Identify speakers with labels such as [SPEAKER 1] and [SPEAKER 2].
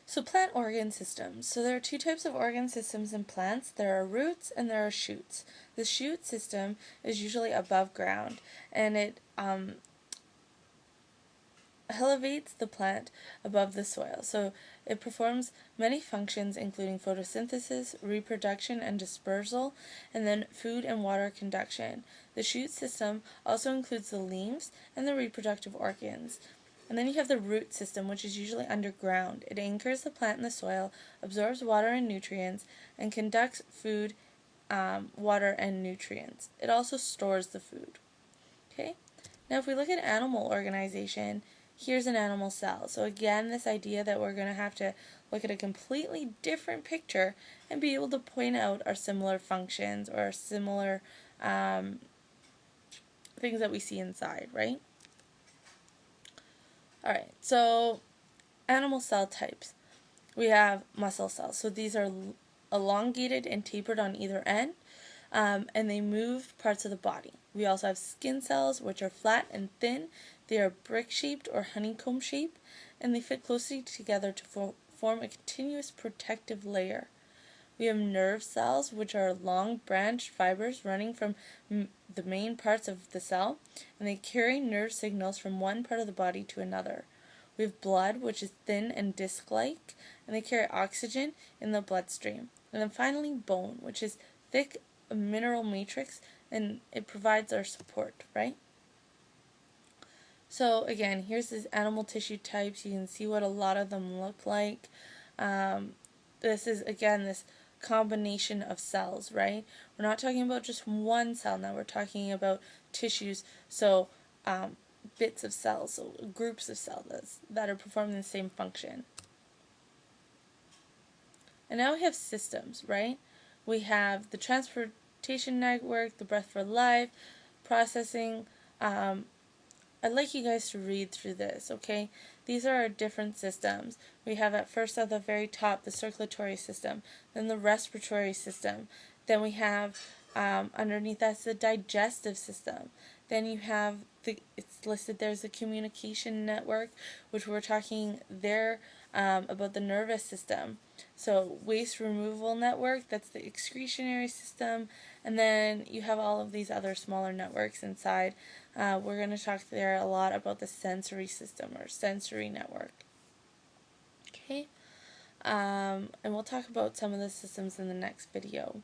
[SPEAKER 1] So plant organ systems. So there are two types of organ systems in plants. There are roots and there are shoots. The shoot system is usually above ground, and it elevates the plant above the soil. So it performs many functions including photosynthesis, reproduction and dispersal, and then food and water conduction. The shoot system also includes the leaves and the reproductive organs. And then you have the root system, which is usually underground. It anchors the plant in the soil, absorbs water and nutrients, and conducts food, water, and nutrients. It also stores the food. Okay? Now if we look at animal organization, here's an animal cell. So again, this idea that we're going to have to look at a completely different picture and be able to point out our similar functions or similar things that we see inside, right? Alright, so animal cell types. We have muscle cells. So these are elongated and tapered on either end, and they move parts of the body. We also have skin cells, which are flat and thin. They are brick-shaped or honeycomb-shaped, and they fit closely together to form a continuous protective layer. We have nerve cells, which are long branched fibers running from the main parts of the cell, and they carry nerve signals from one part of the body to another. We have blood, which is thin and disc-like, and they carry oxygen in the bloodstream. And then finally, bone, which is thick mineral matrix, and it provides our support, right? So again, here's this animal tissue types. You can see what a lot of them look like. This is, again, this combination of cells, right? We're not talking about just one cell now. We're talking about tissues, so bits of cells, so groups of cells that are performing the same function. And now we have systems, right? We have the transportation network, the breath for life, processing. I'd like you guys to read through this, okay? These are our different systems. We have at first at the very top the circulatory system, then the respiratory system, then we have underneath that's the digestive system. Then you have it's listed there's the communication network, which we're talking there about the nervous system. So waste removal network, that's the excretionary system, and then you have all of these other smaller networks inside. We're going to talk there a lot about the sensory system or sensory network. Okay, and we'll talk about some of the systems in the next video.